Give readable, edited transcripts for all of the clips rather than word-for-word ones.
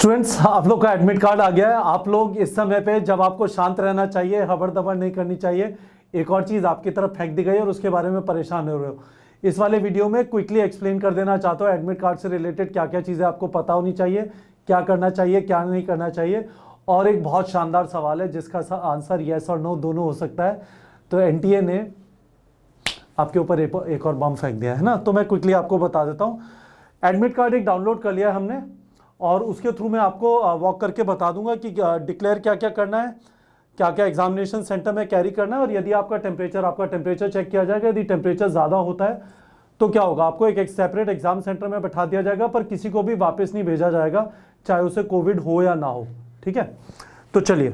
Students, आप लोग का एडमिट कार्ड आ गया है। आप लोग इस समय पे जब आपको शांत रहना चाहिए, हबड़ दबड़ नहीं करनी चाहिए, एक और चीज़ आपकी तरफ फेंक दी गई और उसके बारे में परेशान हो रहे हो। इस वाले वीडियो में क्विकली एक्सप्लेन कर देना चाहता हूँ एडमिट कार्ड से रिलेटेड क्या क्या चीज़ें आपको पता होनी चाहिए, क्या करना चाहिए, क्या नहीं करना चाहिए। और एक बहुत शानदार सवाल है जिसका आंसर येस और नो दोनों हो सकता है। तो एनटीए ने आपके ऊपर एक और बम फेंक दिया है ना। तो मैं क्विकली आपको बता देता हूँ। एडमिट कार्ड एक डाउनलोड कर लिया है हमने और उसके थ्रू मैं आपको वॉक करके बता दूंगा कि डिक्लेयर क्या क्या करना है, क्या क्या एग्जामिनेशन सेंटर में कैरी करना है। और यदि आपका टेम्परेचर चेक किया जाएगा। यदि टेम्परेचर ज़्यादा होता है तो क्या होगा, आपको एक सेपरेट एग्जाम सेंटर में बैठा दिया जाएगा, पर किसी को भी वापस नहीं भेजा जाएगा, चाहे उसे कोविड हो या ना हो। ठीक है, तो चलिए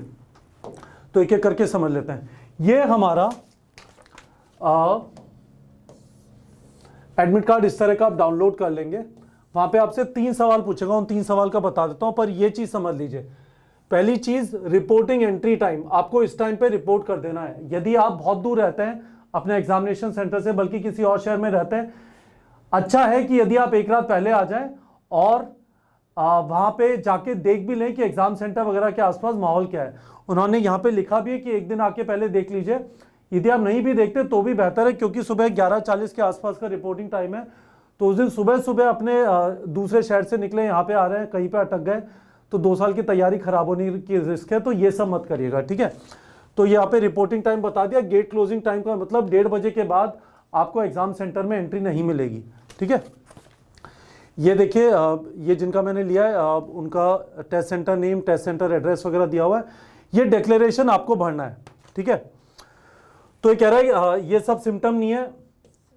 तो एक एक करके समझ लेते हैं। ये हमारा एडमिट कार्ड इस तरह का आप डाउनलोड कर लेंगे। वहां पे आपसे 3 सवाल पूछेगा, उन 3 सवाल का बता देता हूं, पर ये चीज समझ लीजिए। पहली चीज, रिपोर्टिंग एंट्री टाइम, आपको इस टाइम पे रिपोर्ट कर देना है। यदि आप बहुत दूर रहते हैं अपने एग्जामिनेशन सेंटर से, बल्कि किसी और शहर में रहते हैं, अच्छा है कि यदि आप एक रात पहले आ जाएं और वहां पे जाके देख भी लें कि एग्जाम सेंटर वगैरह के आसपास माहौल क्या है। उन्होंने यहाँ पे लिखा भी है कि एक दिन आके पहले देख लीजिए। यदि आप नहीं भी देखते तो भी बेहतर है, क्योंकि सुबह 11:40 के आसपास का रिपोर्टिंग टाइम है। तो उस दिन सुबह सुबह अपने दूसरे शहर से निकले, यहाँ पे आ रहे हैं, कहीं पे अटक गए तो 2 साल की तैयारी खराब होने की रिस्क है। तो ये सब मत करिएगा, ठीक है। तो यहाँ पे रिपोर्टिंग टाइम बता दिया। गेट क्लोजिंग टाइम का मतलब 1:30 बजे के बाद आपको एग्जाम सेंटर में एंट्री नहीं मिलेगी, ठीक है। ये देखिए, ये जिनका मैंने लिया है उनका test centre name, test centre address वगैरह दिया हुआ है। ये डिक्लेरेशन आपको भरना है, ठीक है। तो ये कह रहा है ये सब सिम्टम नहीं है,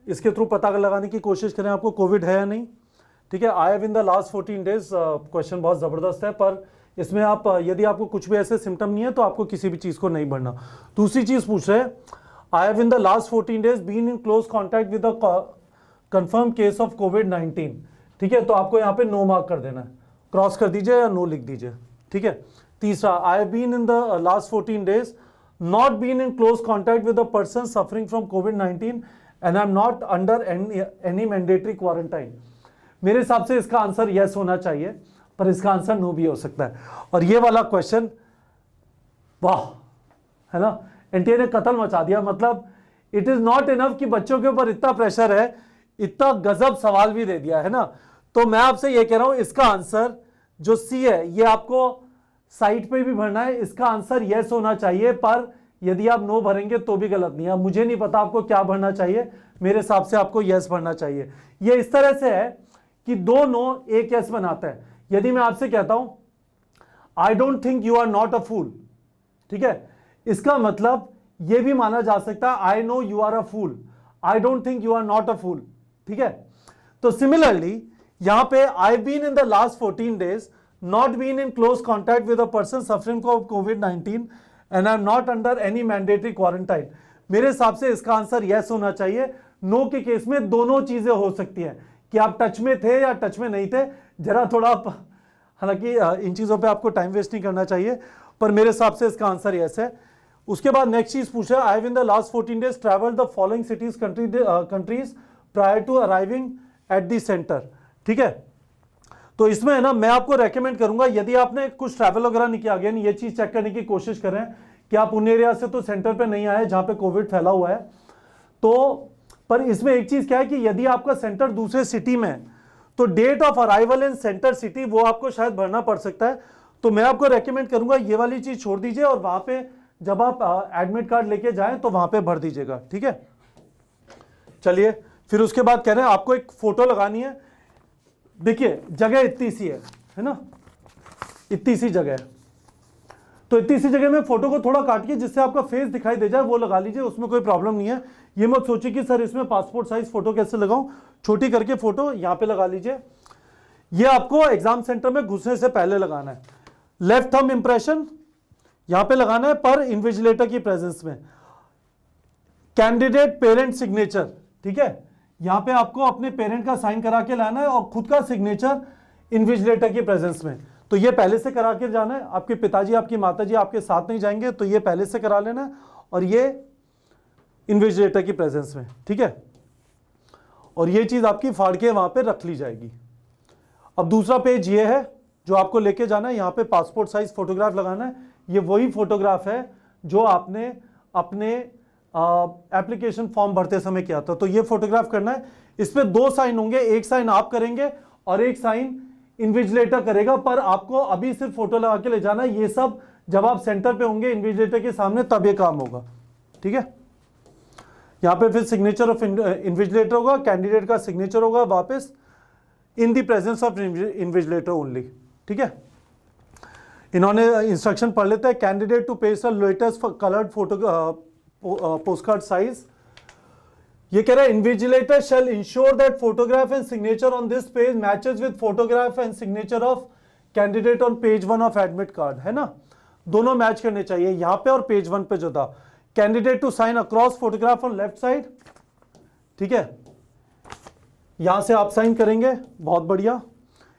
इसके थ्रू पता लगाने की कोशिश करें आपको कोविड है या नहीं, ठीक है। आई have in the last 14 days, question बहुत ज़बरदस्त है, पर इसमें आप यदि आपको कुछ भी ऐसे सिम्टम नहीं है तो आपको किसी भी चीज़ को नहीं भरना। दूसरी चीज़ पूछ रहे हैं, I have in the last 14 days been in close contact with the confirm case of कोविड-19, ठीक है। तो आपको यहाँ पे नो मार्क कर देना है, क्रॉस कर दीजिए या नो लिख दीजिए, ठीक है। तीसरा, I have been in the last 14 days not been in close contact with the person suffering from कोविड-19 and I am not under any mandatory quarantine. मेरे हिसाब से इसका आंसर यस होना चाहिए, पर इसका आंसर नो भी हो सकता है। और ये वाला क्वेश्चन, वाह, है ना, एनटीए ने कत्ल मचा दिया। मतलब इट इज नॉट इनफ कि बच्चों के ऊपर इतना प्रेशर है, इतना गजब सवाल भी दे दिया है ना। तो मैं आपसे ये कह रहा हूं, इसका आंसर जो सी है ये आपको साइट पे भी भरना है। इसका आंसर यस होना चाहिए, पर यदि आप नो भरेंगे तो भी गलत नहीं है। मुझे नहीं पता आपको क्या भरना चाहिए, मेरे हिसाब से आपको यस भरना चाहिए। ये इस तरह से है कि 2 नो 1 यस बनाता है। यदि मैं आपसे कहता हूं I don't think you are not a fool, ठीक है, इसका मतलब यह भी माना जा सकता है I know you are a fool, I don't think you are not a fool, ठीक है। तो सिमिलरली यहां पे I been in the last 14 days not been in close contact with a person suffering from कोविड-19 and I am not under any mandatory quarantine. मेरे हिसाब से इसका आंसर यस होना चाहिए। नो के केस में दोनों चीजें हो सकती हैं, कि आप टच में थे या टच में नहीं थे। जरा थोड़ा, हालांकि इन चीजों पे आपको टाइम वेस्ट नहीं करना चाहिए, पर मेरे हिसाब से इसका आंसर यस है। उसके बाद नेक्स्ट चीज पूछा, I have in the last 14 days travelled the following cities countries prior to arriving at the centre, ठीक है। तो इसमें है ना, मैं आपको रेकमेंड करूंगा, यदि आपने कुछ ट्रैवल वगैरह नहीं किया, अगेन ये चीज चेक करने की कोशिश करें कि आप उन एरिया से तो सेंटर पे नहीं आए जहां पे कोविड फैला हुआ है। तो पर इसमें एक चीज क्या है कि यदि आपका सेंटर दूसरे सिटी में है तो date of arrival in centre city वो आपको शायद भरना पड़ सकता है। तो मैं आपको रेकमेंड करूंगा ये वाली चीज छोड़ दीजिए और वहां पे जब आप एडमिट कार्ड लेके जाएं तो वहां पे भर दीजिएगा, ठीक है। चलिए, फिर उसके बाद कह रहे हैं आपको एक फोटो लगानी है। देखिए, जगह इतनी सी है ना, इतनी सी जगह है, तो इतनी सी जगह में फोटो को थोड़ा काटिए जिससे आपका फेस दिखाई दे जाए, वो लगा लीजिए, उसमें कोई प्रॉब्लम नहीं है। ये मत सोचिए कि सर इसमें पासपोर्ट साइज फोटो कैसे लगाऊं, छोटी करके फोटो यहां पे लगा लीजिए। ये आपको एग्जाम सेंटर में घुसने से पहले लगाना है। लेफ्ट थंब इंप्रेशन यहां पे लगाना है, पर इन्विजिलेटर की प्रेजेंस में। कैंडिडेट पेरेंट सिग्नेचर, ठीक है, यहां पे आपको अपने पेरेंट का साइन करा के लाना है और खुद का सिग्नेचर इन्विजिलेटर की प्रेजेंस में। तो ये पहले से करा के जाना है। आपके पिताजी आपकी माताजी आपके साथ नहीं जाएंगे, तो ये पहले से करा लेना है, और ये इन्विजिलेटर की प्रेजेंस में, ठीक है। और ये चीज आपकी फाड़ के वहां पे रख ली जाएगी। अब दूसरा पेज ये है, जो आपको लेके जाना है, यहाँ पे पासपोर्ट साइज फोटोग्राफ लगाना है। ये वही फोटोग्राफ है जो आपने अपने एप्लीकेशन फॉर्म भरते समय किया था। तो ये फोटोग्राफ करना है। इस पे 2 साइन होंगे, एक साइन आप करेंगे और एक साइन इन्विजिलेटर करेगा, पर आपको अभी सिर्फ फोटो लगा के ले जाना है। ये सब जब आप सेंटर पे होंगे इन्विजिलेटर के सामने तब ये काम होगा, ठीक है। यहाँ पे फिर सिग्नेचर ऑफ इन्विजिलेटर होगा, कैंडिडेट का सिग्नेचर होगा वापस, in the presence of invigilator only, ठीक है। इन्होंने इंस्ट्रक्शन पढ़ लेते हैं। Candidate to paste latest coloured photo postcard size. ये कह रहा है invigilator shall ensure that photograph and signature on this page matches with photograph and signature of candidate on page 1 of admit card, है ना। दोनों मैच करने चाहिए, यहां पे और पेज 1 पे जो था। Candidate to sign across photograph on left side, ठीक है, यहां से आप साइन करेंगे, बहुत बढ़िया।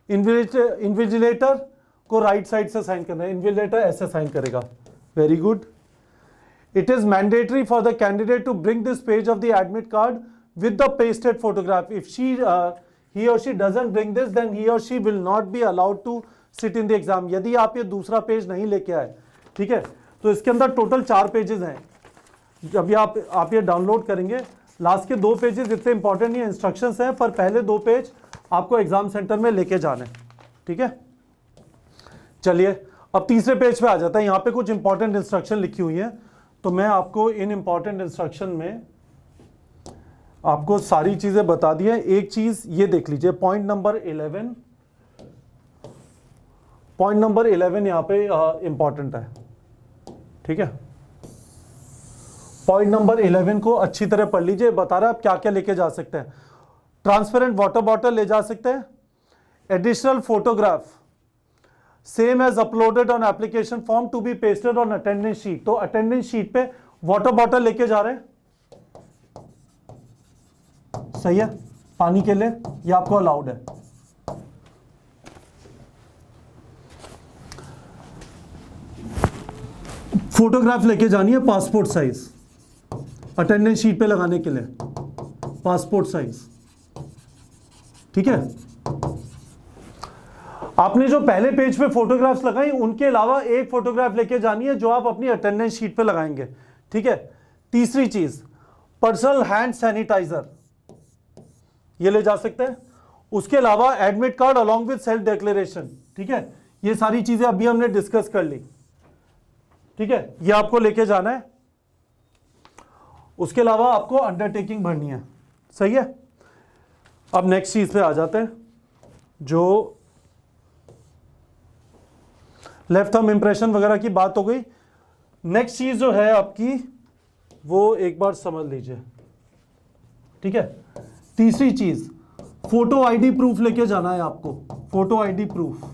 इन्विजिलेटर को राइट साइड से साइन करना है, इन्विजिलेटर ऐसे साइन करेगा, very good. It is mandatory for the candidate to bring this page of the admit card with the pasted photograph. If he or she doesn't bring this, then he or she will not be allowed to sit in the exam. यदि आप ये दूसरा page नहीं लेके आए, ठीक है, तो इसके अंदर टोटल 4 पेजेस हैं। जब ये आप ये डाउनलोड करेंगे, लास्ट के 2 पेजेस इतने इंपॉर्टेंट नहीं है, इंस्ट्रक्शंस हैं, पर पहले 2 पेज आपको एग्जाम सेंटर में लेके जाने, ठीक है। चलिए अब तीसरे पेज पे आ जाता है। यहाँ पे कुछ इंपॉर्टेंट इंस्ट्रक्शन लिखी हुई है, तो मैं आपको इन इंपॉर्टेंट इंस्ट्रक्शन में आपको सारी चीजें बता दी है। एक चीज ये देख लीजिए, पॉइंट नंबर 11, पॉइंट नंबर 11 यहां पे इंपॉर्टेंट है, ठीक है। पॉइंट नंबर 11 को अच्छी तरह पढ़ लीजिए, बता रहा है आप क्या क्या लेके जा सकते हैं। ट्रांसपेरेंट वाटर बॉटल ले जा सकते हैं, additional photograph same as uploaded on application form to be pasted on attendance sheet. तो अटेंडेंस शीट पे वाटर बॉटल लेके जा रहे हैं, सही है, पानी के लिए, ये आपको अलाउड है। फोटोग्राफ लेके जानी है पासपोर्ट साइज, अटेंडेंस शीट पे लगाने के लिए, पासपोर्ट साइज, ठीक है। आपने जो पहले पेज पे फोटोग्राफ्स लगाई, उनके अलावा एक फोटोग्राफ लेके जानी है जो आप अपनी अटेंडेंस शीट पे लगाएंगे, ठीक है। तीसरी चीज, पर्सनल हैंड सैनिटाइजर, ये ले जा सकते हैं। उसके अलावा admit card along with self declaration, ठीक है। ये सारी चीजें अभी हमने डिस्कस कर ली, ठीक है, ये आपको लेके जाना है। उसके अलावा आपको अंडरटेकिंग भरनी है, सही है। अब नेक्स्ट चीज पे आ जाते हैं, जो लेफ्ट थंब इंप्रेशन वगैरह की बात हो गई। नेक्स्ट चीज जो है आपकी, वो एक बार समझ लीजिए, ठीक है। तीसरी चीज, फोटो आईडी प्रूफ लेके जाना है आपको, फोटो आईडी प्रूफ,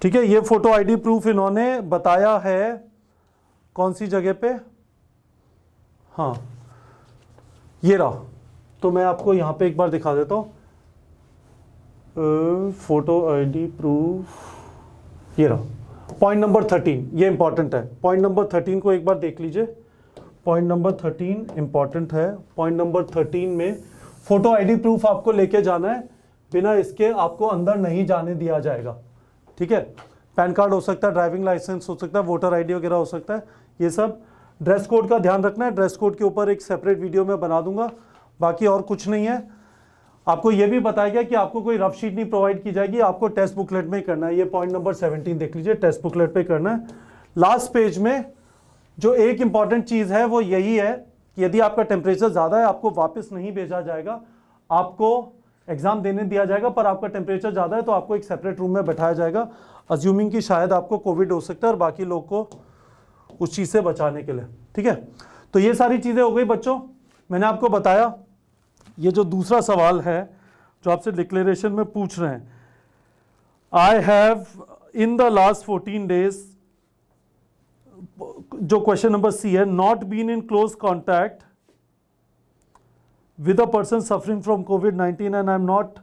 ठीक है। ये फोटो आईडी प्रूफ इन्होंने बताया है कौन सी जगह पे, हाँ ये रहा। तो मैं आपको यहां पे एक बार दिखा देता हूं, फोटो आईडी प्रूफ, ये रहा पॉइंट नंबर 13, ये इंपॉर्टेंट है। पॉइंट नंबर 13 को एक बार देख लीजिए, पॉइंट नंबर 13 इंपॉर्टेंट है। पॉइंट नंबर 13 में फोटो आईडी प्रूफ आपको लेके जाना है, बिना इसके आपको अंदर नहीं जाने दिया जाएगा, ठीक है। पैन कार्ड हो सकता है, ड्राइविंग लाइसेंस हो सकता है, वोटर आईडी वगैरह हो सकता है, ये सब। ड्रेस कोड का ध्यान रखना है, ड्रेस कोड के ऊपर एक सेपरेट वीडियो में बना दूंगा, बाकी और कुछ नहीं है। आपको यह भी बताया गया कि आपको कोई रफ शीट नहीं प्रोवाइड की जाएगी, आपको टेस्ट बुकलेट में ही करना है। ये पॉइंट नंबर 17 देख लीजिए, टेस्ट बुकलेट पे करना है। लास्ट पेज में जो एक इंपॉर्टेंट चीज है वो यही है कि यदि आपका टेम्परेचर ज्यादा है, आपको वापस नहीं भेजा जाएगा, आपको एग्जाम देने दिया जाएगा, पर आपका टेम्परेचर ज्यादा है तो आपको एक सेपरेट रूम में बैठाया जाएगा, अज्यूमिंग कि शायद आपको कोविड हो सकता है और बाकी लोग को उस चीज से बचाने के लिए, ठीक है। तो ये सारी चीजें हो गई बच्चों, मैंने आपको बताया। ये जो दूसरा सवाल है जो आपसे डिक्लेरेशन में पूछ रहे हैं, I have in the last 14 days, जो क्वेश्चन नंबर सी है, not been in close contact with a person suffering from कोविड-19 and I am not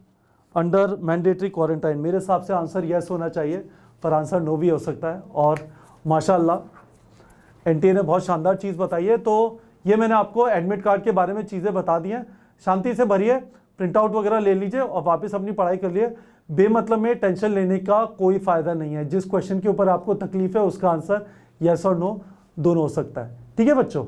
under mandatory quarantine. मेरे हिसाब से आंसर यस होना चाहिए, पर आंसर नो भी हो सकता है। और माशाल्लाह एनटीए ने बहुत शानदार चीज़ बताई है। तो ये मैंने आपको एडमिट कार्ड के बारे में चीज़ें बता दी हैं, शांति से भरिए, प्रिंट आउट वगैरह ले लीजिए और वापस अपनी पढ़ाई कर लिए। बेमतलब में टेंशन लेने का कोई फायदा नहीं है। जिस क्वेश्चन के ऊपर आपको तकलीफ है उसका आंसर यस और नो दोनों हो सकता है। ठीक है बच्चों।